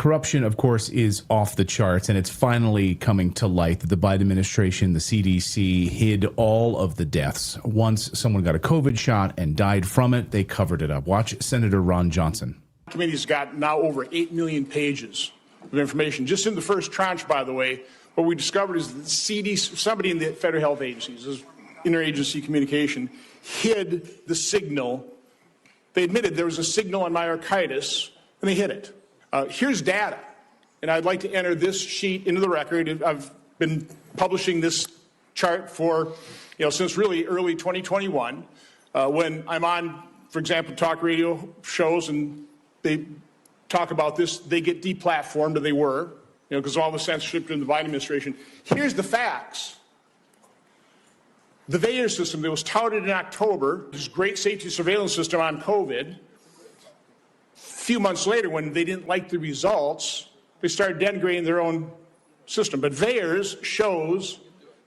Corruption, of course, is off the charts, and it's finally coming to light that the Biden administration, the CDC, hid all of the deaths. Once someone got a COVID shot and died from it, they covered it up. Watch Senator Ron Johnson. The committee's got now over 8 million pages of information. Just in the first tranche, by the way, what we discovered is that the CDC, somebody in the federal health agencies, this interagency communication, hid the signal. They admitted there was a signal on myocarditis, and they hid it. Here's data, and I'd like to enter this sheet into the record. I've been publishing this chart for, since really early 2021. When I'm on, for example, talk radio shows and they talk about this, they get deplatformed, or they were, because of all the censorship in the Biden administration. Here's the facts. The VAERS system that was touted in October, this great safety surveillance system on COVID, few months later, when they didn't like the results, they started denigrating their own system. But VAERS shows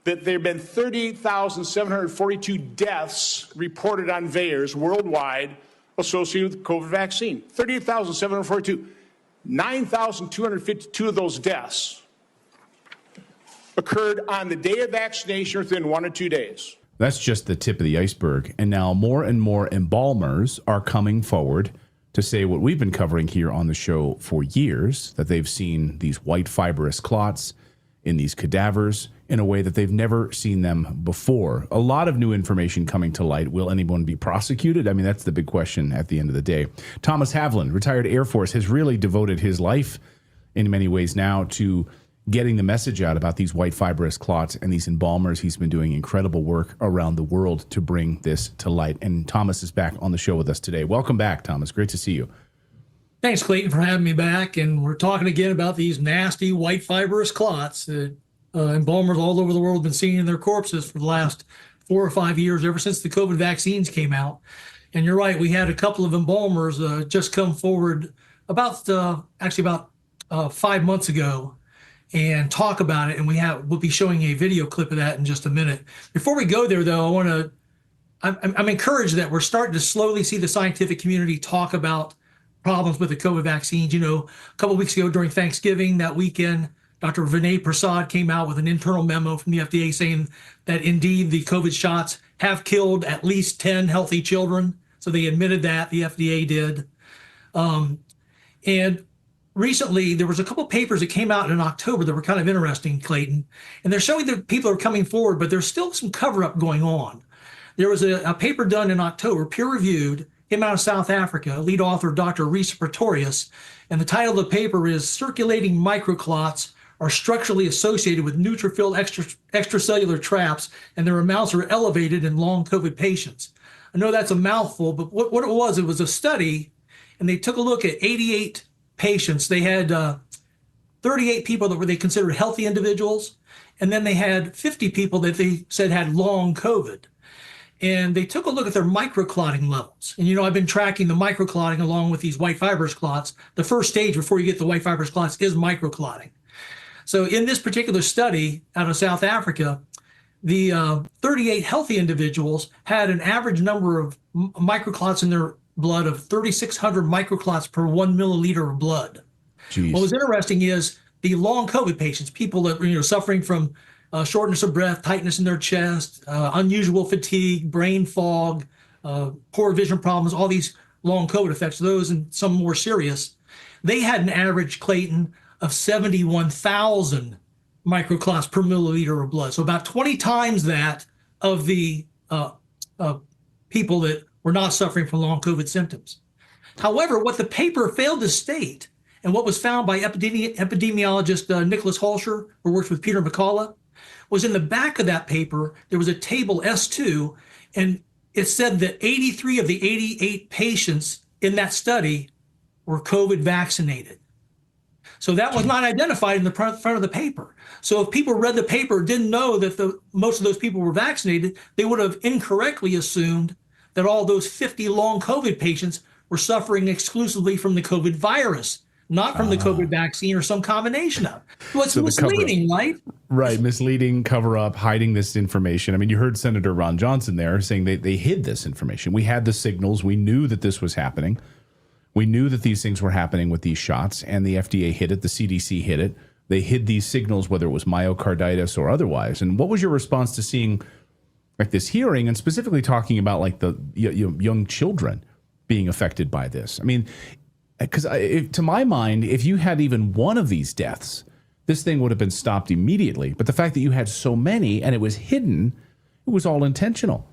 that there have been 38,742 deaths reported on VAERS worldwide associated with the COVID vaccine. 38,742. 9,252 of those deaths occurred on the day of vaccination or within 1 or 2 days. That's just the tip of the iceberg. And now more and more embalmers are coming forward to say what we've been covering here on the show for years, that they've seen these white fibrous clots in these cadavers in a way that they've never seen them before. A lot of new information coming to light. Will anyone be prosecuted? I mean, that's the big question at the end of the day. Thomas Havlin, retired Air Force, has really devoted his life in many ways now to getting the message out about these white fibrous clots and these embalmers. He's been doing incredible work around the world to bring this to light. And Thomas is back on the show with us today. Welcome back, Thomas. Great to see you. Thanks, Clayton, for having me back. And we're talking again about these nasty white fibrous clots that embalmers all over the world have been seeing in their corpses for the last 4 or 5 years, ever since the COVID vaccines came out. And you're right, we had a couple of embalmers just come forward about 5 months ago and talk about it, and we'll be showing a video clip of that in just a minute. Before we go there, though, I'm encouraged that we're starting to slowly see the scientific community talk about problems with the COVID vaccines. A couple of weeks ago during Thanksgiving, that weekend, Dr. Vinay Prasad came out with an internal memo from the FDA saying that indeed the COVID shots have killed at least 10 healthy children. So they admitted that, the FDA did. And recently, there was a couple of papers that came out in October that were kind of interesting, Clayton, and they're showing that people are coming forward, but there's still some cover-up going on. There was a paper done in October, peer-reviewed, came out of South Africa, lead author Dr. Risa Pretorius, and the title of the paper is Circulating Microclots Are Structurally Associated with Neutrophil Extracellular Traps, and their amounts are elevated in long COVID patients. I know that's a mouthful, but what it was a study, and they took a look at 88 patients. They had 38 people that they considered healthy individuals, and then they had 50 people that they said had long COVID. And they took a look at their microclotting levels. And I've been tracking the microclotting along with these white fibrous clots. The first stage before you get the white fibrous clots is microclotting. So in this particular study out of South Africa, the 38 healthy individuals had an average number of microclots in their blood of 3,600 microclots per 1 milliliter of blood. Jeez. What was interesting is the long COVID patients, people that were suffering from shortness of breath, tightness in their chest, unusual fatigue, brain fog, poor vision problems, all these long COVID effects, those and some more serious, they had an average, Clayton, of 71,000 microclots per milliliter of blood. So about 20 times that of the people that were not suffering from long COVID symptoms. However, what the paper failed to state, and what was found by epidemiologist Nicholas Holscher, who works with Peter McCullough, was in the back of that paper, there was a table S2, and it said that 83 of the 88 patients in that study were COVID vaccinated. So that was not identified in the front of the paper. So if people read the paper, didn't know that most of those people were vaccinated, they would have incorrectly assumed that all those 50 long COVID patients were suffering exclusively from the COVID virus, not from the COVID vaccine or some combination of. Well, it's misleading, right? Right, misleading, cover up, hiding this information. I mean, you heard Senator Ron Johnson there saying they hid this information. We had the signals. We knew that this was happening. We knew that these things were happening with these shots, and the FDA hid it. The CDC hid it. They hid these signals, whether it was myocarditis or otherwise. And what was your response to seeing like this hearing, and specifically talking about like the young children being affected by this? I mean, because to my mind, if you had even one of these deaths, this thing would have been stopped immediately. But the fact that you had so many and it was hidden, it was all intentional.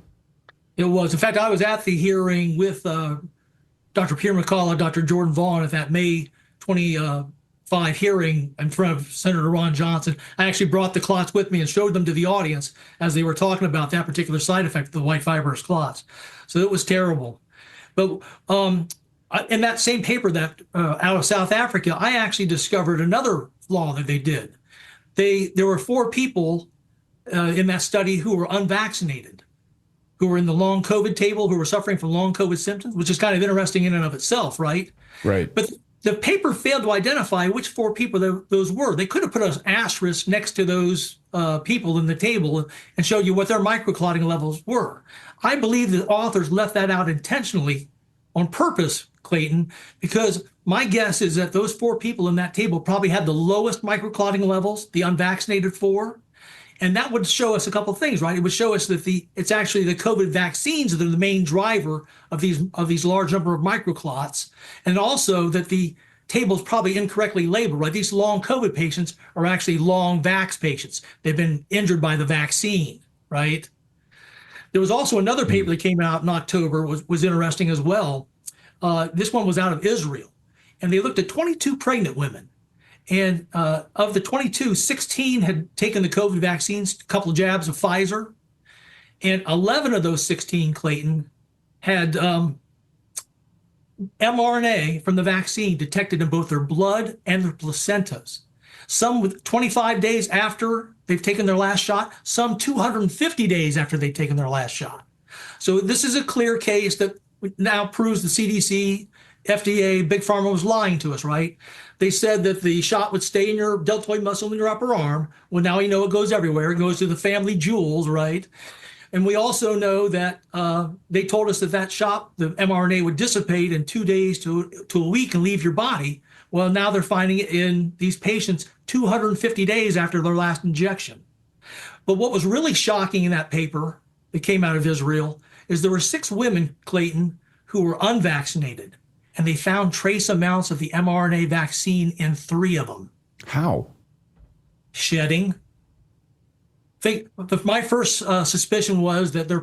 It was. In fact, I was at the hearing with Dr. Pierre McCullough, Dr. Jordan Vaughn at that May 25 hearing in front of Senator Ron Johnson. I actually brought the clots with me and showed them to the audience as they were talking about that particular side effect of the white fibrous clots. So it was terrible. But in that same paper that out of South Africa, I actually discovered another flaw that they did. There were 4 people in that study who were unvaccinated, who were in the long COVID table, who were suffering from long COVID symptoms, which is kind of interesting in and of itself, right? Right. But the paper failed to identify which 4 people those were. They could have put an asterisk next to those people in the table and showed you what their microclotting levels were. I believe the authors left that out intentionally on purpose, Clayton, because my guess is that those 4 people in that table probably had the lowest microclotting levels, the unvaccinated 4. And that would show us a couple of things, right? It would show us that it's actually the COVID vaccines that are the main driver of these large number of microclots, and also that the table is probably incorrectly labeled, right? These long COVID patients are actually long vax patients. They've been injured by the vaccine, right? There was also another paper that came out in October, was interesting as well. This one was out of Israel, and they looked at 22 pregnant women. And of the 22, 16 had taken the COVID vaccines, a couple of jabs of Pfizer. And 11 of those 16, Clayton, had mRNA from the vaccine detected in both their blood and their placentas. Some with 25 days after they've taken their last shot, some 250 days after they've taken their last shot. So this is a clear case that now proves the CDC, FDA, Big Pharma was lying to us, right? They said that the shot would stay in your deltoid muscle in your upper arm. Well, now you know it goes everywhere. It goes to the family jewels, right? And we also know that they told us that shot, the mRNA, would dissipate in 2 days to a week and leave your body. Well, now they're finding it in these patients 250 days after their last injection. But what was really shocking in that paper that came out of Israel is there were 6 women, Clayton, who were unvaccinated, and they found trace amounts of the mRNA vaccine in 3 of them. How? Shedding. My first suspicion was that their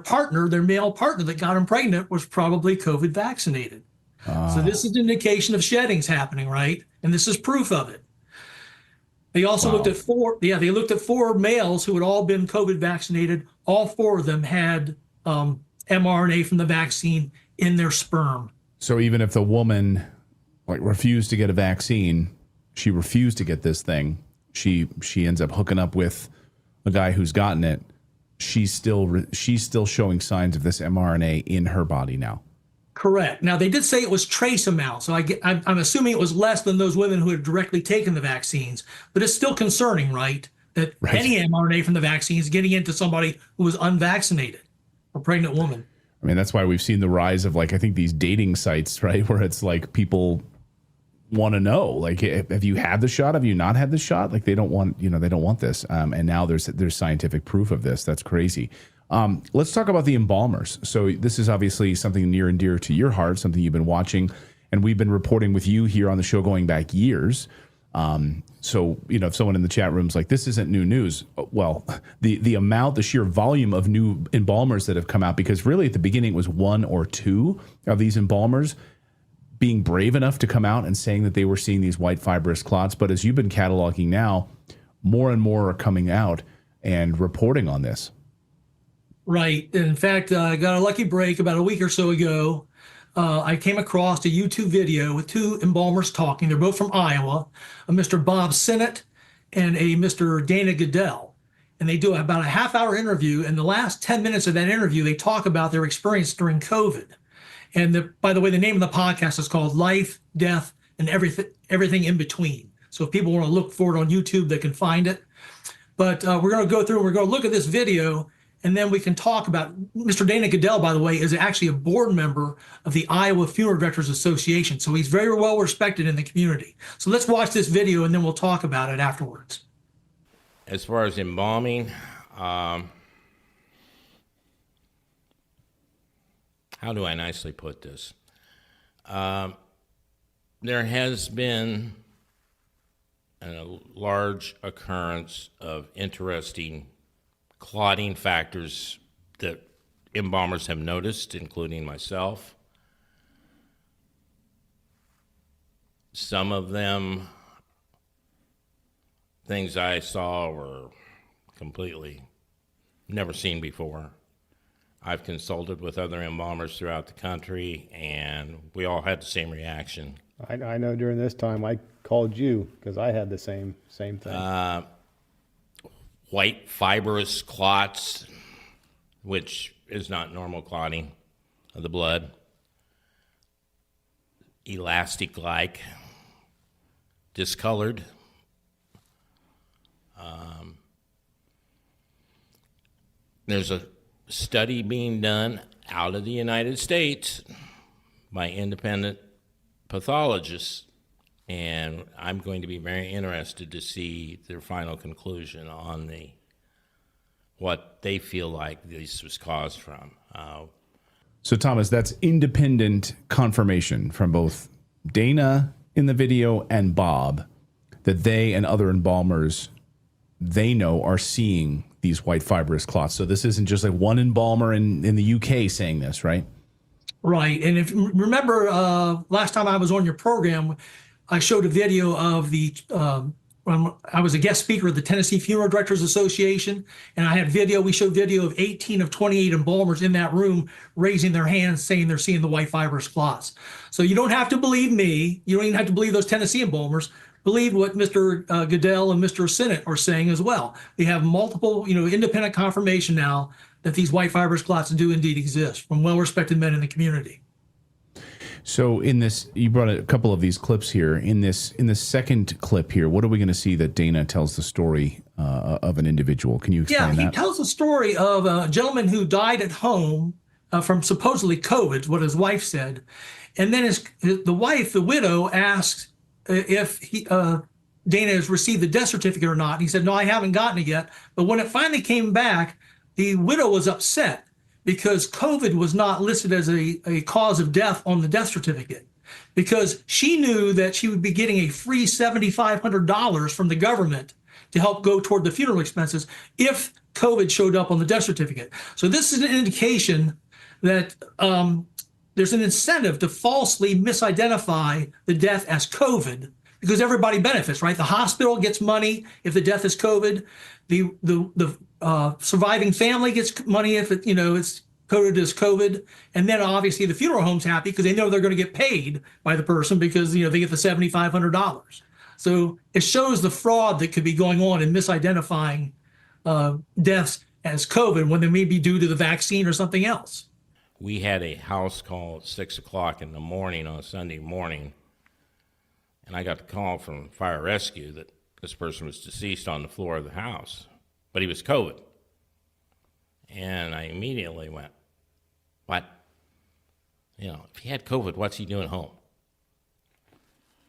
male partner that got them pregnant was probably COVID vaccinated. So this is an indication of sheddings happening, right? And this is proof of it. They also looked at 4 males who had all been COVID vaccinated. All 4 of them had mRNA from the vaccine in their sperm. So even if the woman refused to get a vaccine, she refused to get this thing, she ends up hooking up with a guy who's gotten it, she's still showing signs of this mRNA in her body now. Correct. Now, they did say it was trace amounts, so I'm assuming it was less than those women who had directly taken the vaccines, but it's still concerning, right, that any mRNA from the vaccine is getting into somebody who was unvaccinated, a pregnant woman. I mean, that's why we've seen the rise of, I think these dating sites, right, where it's like people want to know, have you had the shot? Have you not had the shot? They don't want, they don't want this. And now there's scientific proof of this. That's crazy. Let's talk about the embalmers. So this is obviously something near and dear to your heart, something you've been watching, and we've been reporting with you here on the show going back years. So, if someone in the chat room's like, this isn't new news, well, the sheer volume of new embalmers that have come out, because really at the beginning it was 1 or 2 of these embalmers being brave enough to come out and saying that they were seeing these white fibrous clots. But as you've been cataloging now, more and more are coming out and reporting on this. Right. In fact, I got a lucky break about a week or so ago. I came across a YouTube video with 2 embalmers talking. They're both from Iowa, a Mr. Bob Sinnott and a Mr. Dana Goodell. And they do about a half-hour interview. And the last 10 minutes of that interview, they talk about their experience during COVID. And by the way, the name of the podcast is called Life, Death, and Everything in Between. So if people want to look for it on YouTube, they can find it. But we're going to go through and we're going to look at this video. and then we can talk about Mr. Dana Goodell, by the way, is actually a board member of the Iowa Funeral Directors Association. So he's very well respected in the community. So let's watch this video and then we'll talk about it afterwards. As far as embalming, how do I nicely put this? There has been a large occurrence of interesting clotting factors that embalmers have noticed, including myself. Some of them, things I saw were completely never seen before. I've consulted with other embalmers throughout the country, and we all had the same reaction. I know during this time I called you because I had the same thing. White fibrous clots, which is not normal clotting of the blood. Elastic-like, discolored. There's a study being done out of the United States by independent pathologists, and I'm going to be very interested to see their final conclusion on what they feel like this was caused from. So, Thomas, that's independent confirmation from both Dana in the video and Bob that they and other embalmers they know are seeing these white fibrous clots. So this isn't just like one embalmer in the UK saying this, right? Right. And if remember last time I was on your program, I showed a video of when I was a guest speaker at the Tennessee Funeral Directors Association, and I had we showed video of 18 of 28 embalmers in that room raising their hands saying they're seeing the white fibrous clots. So you don't have to believe me. You don't even have to believe those Tennessee embalmers. Believe what Mr. Goodell and Mr. Sinnott are saying as well. We have multiple, independent confirmation now that these white fibrous clots do indeed exist from well-respected men in the community. So in this, you brought a couple of these clips here. In the second clip here, what are we going to see that Dana tells the story of an individual? Can you explain that? Yeah, he tells the story of a gentleman who died at home from supposedly COVID, what his wife said. And then the wife, the widow, asks if Dana has received the death certificate or not. He said, no, I haven't gotten it yet. But when it finally came back, the widow was upset because COVID was not listed as a cause of death on the death certificate, because she knew that she would be getting a free $7,500 from the government to help go toward the funeral expenses if COVID showed up on the death certificate. So this is an indication that there's an incentive to falsely misidentify the death as COVID, because everybody benefits, right? The hospital gets money if the death is COVID. The surviving family gets money if it's coded as COVID, and then obviously the funeral home's happy because they know they're going to get paid by the person because they get the $7,500. So it shows the fraud that could be going on in misidentifying deaths as COVID when they may be due to the vaccine or something else. We had a house call at 6 o'clock in the morning on a Sunday morning, and I got the call from fire rescue that this person was deceased on the floor of the house, but he was COVID. And I immediately went, what? If he had COVID, what's he doing home?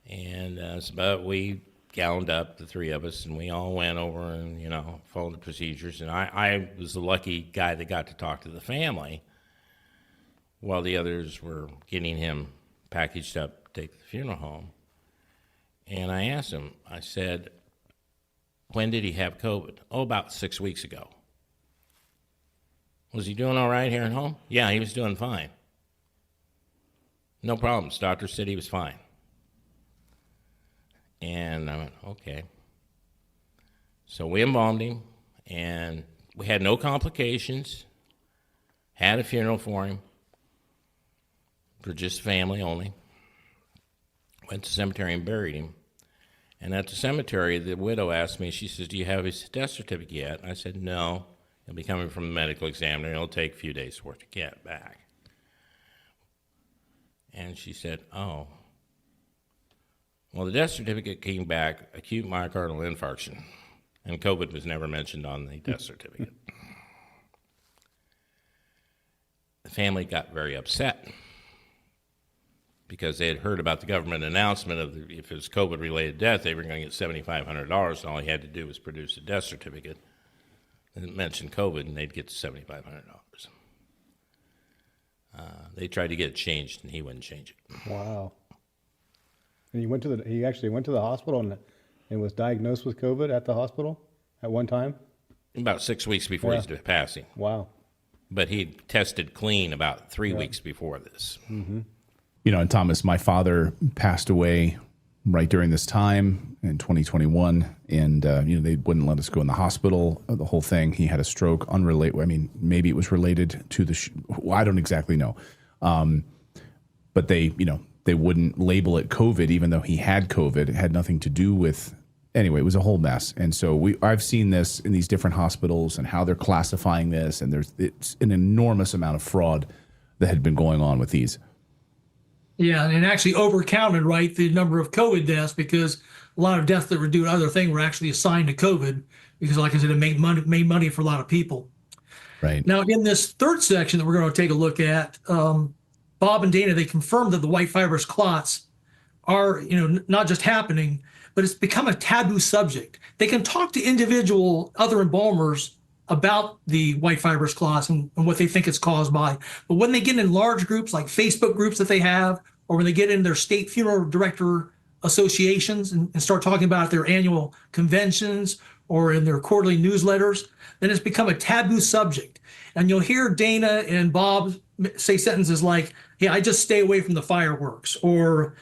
And but we gowned up, the three of us, and we all went over and, followed the procedures. And I was the lucky guy that got to talk to the family while the others were getting him packaged up to take to the funeral home. And I asked him, I said, when did he have COVID? Oh, about 6 weeks ago. Was he doing all right here at home? Yeah, he was doing fine. No problems. Doctor said he was fine. And I went, okay. So we embalmed him, and we had no complications, had a funeral for him, for just family only. Went to the cemetery and buried him. And at the cemetery, the widow asked me, she says, do you have his death certificate yet? And I said, no. It'll be coming from the medical examiner. It'll take a few days for it to get back. And she said, oh. Well, the death certificate came back, acute myocardial infarction. And COVID was never mentioned on the death certificate. the family got very upset because they had heard about the government announcement of if it was COVID-related death, they were going to get $7,500, and all he had to do was produce a death certificate and mention COVID, and they'd get $7,500. They tried to get it changed, and he wouldn't change it. Wow. And he actually went to the hospital and was diagnosed with COVID at the hospital at one time? About 6 weeks before his passing. Wow. But he tested clean about 3 weeks before this. Mm-hmm. You know, and Thomas, my father passed away right during this time in 2021, and they wouldn't let us go in the hospital. The whole thing. He had a stroke, unrelated. I mean, maybe it was related to the. I don't exactly know, but they wouldn't label it COVID, even though he had COVID. It had nothing to do with. Anyway, it was a whole mess, and so I've seen this in these different hospitals and how they're classifying this, and it's an enormous amount of fraud that had been going on with these. Yeah, and actually overcounted, right, the number of COVID deaths, because a lot of deaths that were due to other things were actually assigned to COVID because, like I said, it made money for a lot of people. Right. Now, in this third section that we're going to take a look at, Bob and Dana, they confirmed that the white fibrous clots are, not just happening, but it's become a taboo subject. They can talk to individual other embalmers about the white fibrous clots and what they think it's caused by. But when they get in large groups like Facebook groups that they have, or when they get in their state funeral director associations and start talking about their annual conventions or in their quarterly newsletters, then it's become a taboo subject. And you'll hear Dana and Bob say sentences like, "Yeah, I just stay away from the fireworks," or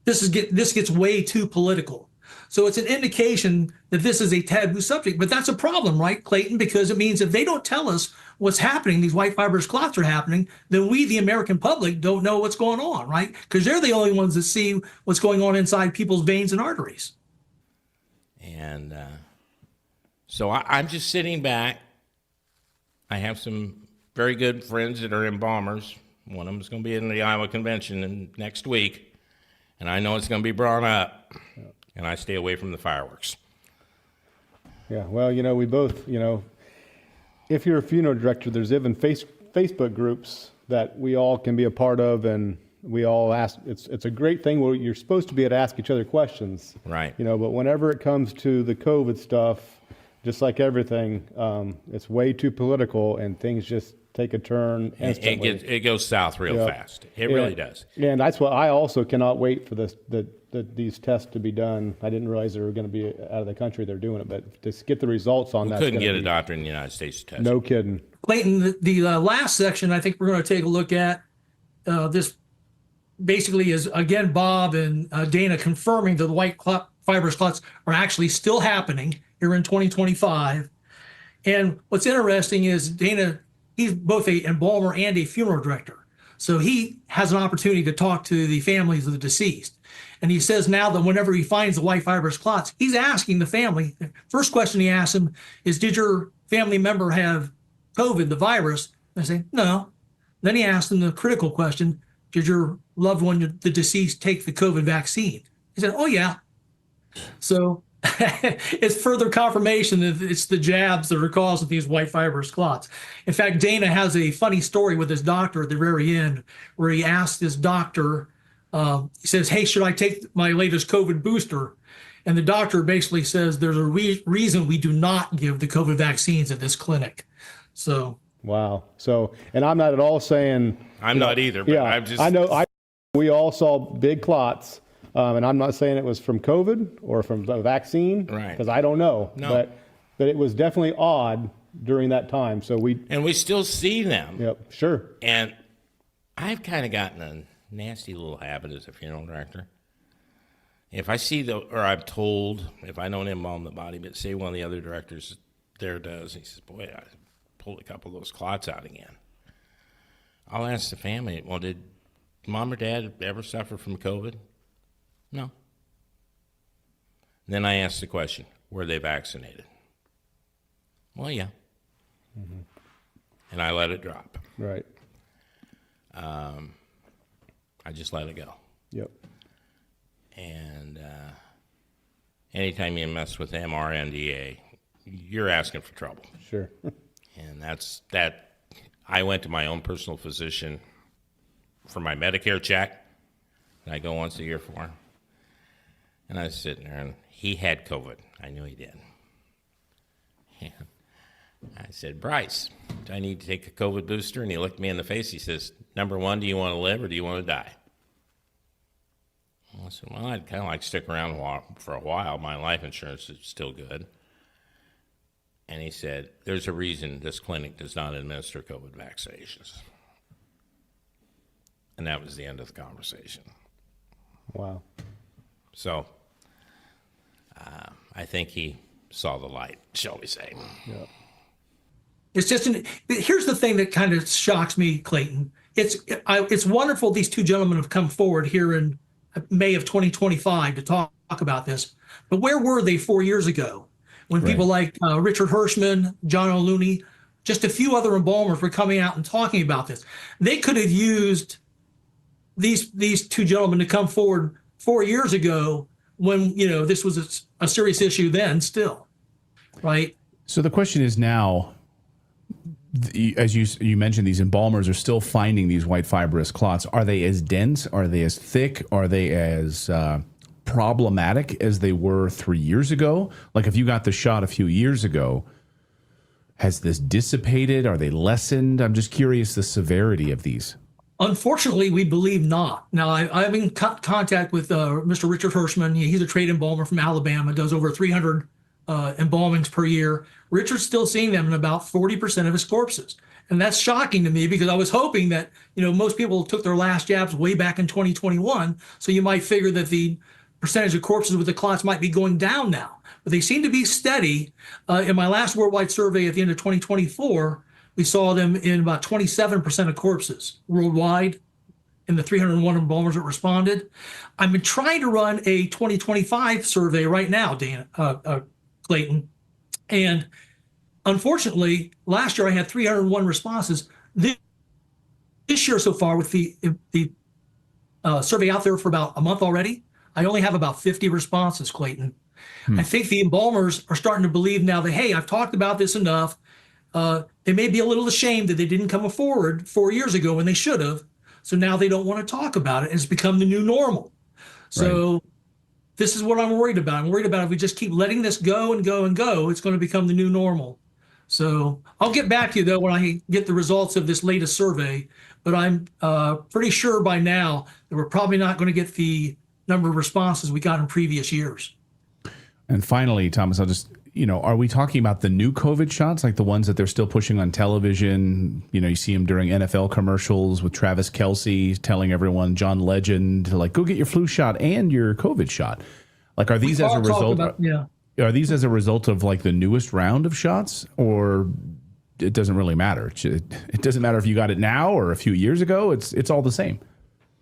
this gets way too political. So it's an indication that this is a taboo subject, but that's a problem, right, Clayton? Because it means if they don't tell us what's happening, these white fibrous clots are happening, then we, the American public, don't know what's going on, right? Because they're the only ones that see what's going on inside people's veins and arteries. And so I'm just sitting back. I have some very good friends that are embalmers. One of them is going to be in the Iowa Convention next week, and I know it's going to be brought up. And I stay away from the fireworks. Yeah, well, we both, if you're a funeral director, there's even Facebook groups that we all can be a part of, and we all ask. It's a great thing where you're supposed to be able to ask each other questions. Right. But whenever it comes to the COVID stuff, just like everything, it's way too political, and things just take a turn instantly. It goes south real fast. It really does. And that's why I also cannot wait for these tests to be done. I didn't realize they were going to be out of the country. They're doing it, but to get the results on that. Couldn't get a doctor in the United States to test. No kidding. Clayton, the last section I think we're going to take a look at, this basically is, again, Bob and Dana confirming that the white fibrous clots are actually still happening here in 2025. And what's interesting is Dana, he's both an embalmer and a funeral director. So he has an opportunity to talk to the families of the deceased. And he says now that whenever he finds the white fibrous clots, he's asking the family, first question he asks them is, did your family member have COVID, the virus? They say, no. Then he asks them the critical question, did your loved one, the deceased, take the COVID vaccine? He said, oh, yeah. So it's further confirmation that it's the jabs that are causing these white fibrous clots. In fact, Dana has a funny story with his doctor at the very end where he asked his doctor, he says, hey, should I take my latest COVID booster? And the doctor basically says there's a reason we do not give the COVID vaccines at this clinic. So. Wow. So, and I'm not at all saying. I'm not either, but I'm just. I know we all saw big clots, and I'm not saying it was from COVID or from the vaccine. Right. Because I don't know. No. But it was definitely odd during that time. So And we still see them. Yep, sure. And I've kind of gotten a nasty little habit as a funeral director. If I see or I'm told, if I don't embalm the body, but say one of the other directors there does, he says, boy, I pulled a couple of those clots out again. I'll ask the family, well, did mom or dad ever suffer from COVID? No. Then I ask the question, were they vaccinated? Well, yeah. Mm-hmm. And I let it drop. Right. I just let it go. Yep. And anytime you mess with MRNDA, you're asking for trouble. Sure. And that I went to my own personal physician for my Medicare check that I go once a year for. And I was sitting there, and he had COVID. I knew he did. And I said, Bryce, do I need to take a COVID booster? And he looked me in the face. He says, number one, do you want to live or do you want to die? I said, well, I'd kind of like to stick around for a while. My life insurance is still good. And he said, there's a reason this clinic does not administer COVID vaccinations. And that was the end of the conversation. Wow. So I think he saw the light, shall we say. Yeah. It's just here's the thing that kind of shocks me, Clayton. It's wonderful these two gentlemen have come forward here in May of 2025 to talk about this. But where were they 4 years ago when people like Richard Hirschman, John O'Looney, just a few other embalmers were coming out and talking about this? They could have used these two gentlemen to come forward 4 years ago when, this was a serious issue then still, right? So the question is now, as you mentioned, these embalmers are still finding these white fibrous clots. Are they as dense? Are they as thick? Are they as problematic as they were 3 years ago? Like if you got the shot a few years ago, has this dissipated? Are they lessened? I'm just curious the severity of these. Unfortunately, we believe not. Now, I'm in contact with Mr. Richard Hirschman. He's a trade embalmer from Alabama, does over 300 embalmings per year. Richard's still seeing them in about 40% of his corpses. And that's shocking to me because I was hoping that, most people took their last jabs way back in 2021. So you might figure that the percentage of corpses with the clots might be going down now. But they seem to be steady. In my last worldwide survey at the end of 2024, we saw them in about 27% of corpses worldwide in the 301 embalmers that responded. I've been trying to run a 2025 survey right now, Clayton. And unfortunately, last year I had 301 responses. This year so far, with the survey out there for about a month already, I only have about 50 responses, Clayton. I think the embalmers are starting to believe now that, hey, I've talked about this enough. They may be a little ashamed that they didn't come forward 4 years ago when they should have. So now they don't want to talk about it. It's become the new normal. So this is what I'm worried about. I'm worried about if we just keep letting this go and go and go, it's going to become the new normal. So I'll get back to you, though, when I get the results of this latest survey. But I'm pretty sure by now that we're probably not going to get the number of responses we got in previous years. And finally, Thomas, I'll just, are we talking about the new COVID shots, like the ones that they're still pushing on television? You see them during NFL commercials with Travis Kelce telling everyone, John Legend, to go get your flu shot and your COVID shot. Like, are these as a result? Are these as a result of the newest round of shots, or it doesn't really matter? It doesn't matter if you got it now or a few years ago. It's all the same.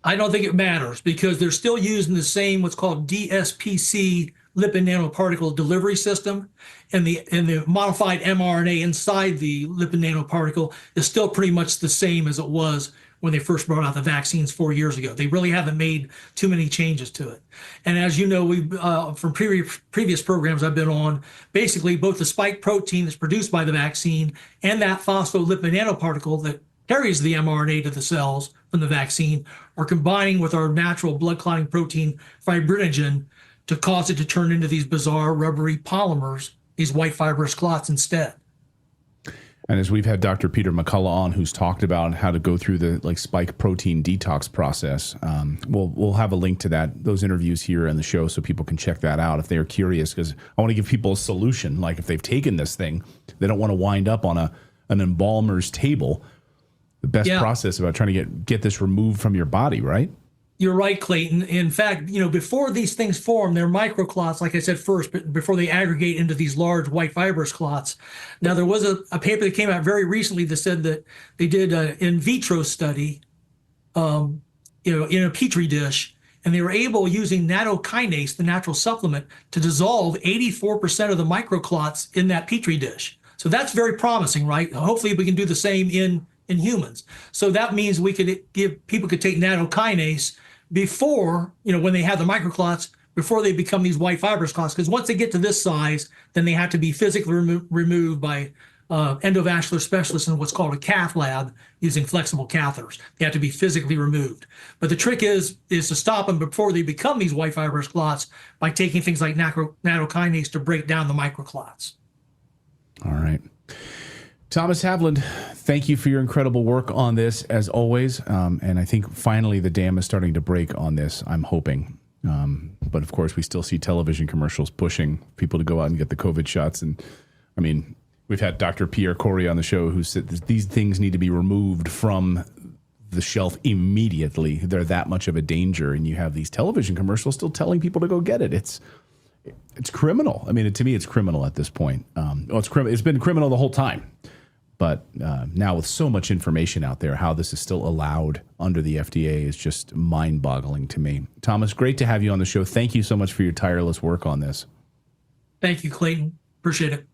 I don't think it matters because they're still using the same what's called DSPC lipid nanoparticle delivery system, and the modified mRNA inside the lipid nanoparticle is still pretty much the same as it was when they first brought out the vaccines 4 years ago. They really haven't made too many changes to it. And as you know, we from previous programs I've been on, basically both the spike protein that's produced by the vaccine and that phospholipid nanoparticle that carries the mRNA to the cells from the vaccine are combining with our natural blood clotting protein fibrinogen to cause it to turn into these bizarre rubbery polymers, these white fibrous clots instead. And as we've had Dr. Peter McCullough on, who's talked about how to go through the spike protein detox process, we'll have a link to those interviews here in the show so people can check that out if they are curious, because I want to give people a solution. Like if they've taken this thing, they don't want to wind up on an embalmer's table. The best process about trying to get this removed from your body, right? You're right, Clayton. In fact, before these things form, they're microclots, like I said first, but before they aggregate into these large white fibrous clots. Now, there was a paper that came out very recently that said that they did an in vitro study, in a petri dish, and they were able, using nattokinase, the natural supplement, to dissolve 84% of the microclots in that petri dish. So that's very promising, right? Hopefully, we can do the same in humans. So that means people could take nattokinase before, when they have the microclots, before they become these white fibrous clots. Because once they get to this size, then they have to be physically removed by endovascular specialists in what's called a cath lab using flexible catheters. They have to be physically removed. But the trick is to stop them before they become these white fibrous clots by taking things like nattokinase to break down the microclots. All right. Thomas Havland, thank you for your incredible work on this, as always. And I think finally the dam is starting to break on this, I'm hoping. But of course, we still see television commercials pushing people to go out and get the COVID shots. And I mean, we've had Dr. Pierre Corey on the show who said these things need to be removed from the shelf immediately. They're that much of a danger. And you have these television commercials still telling people to go get it. It's criminal. I mean, to me, it's criminal at this point. It's been criminal the whole time. But now with so much information out there, how this is still allowed under the FDA is just mind-boggling to me. Thomas, great to have you on the show. Thank you so much for your tireless work on this. Thank you, Clayton. Appreciate it.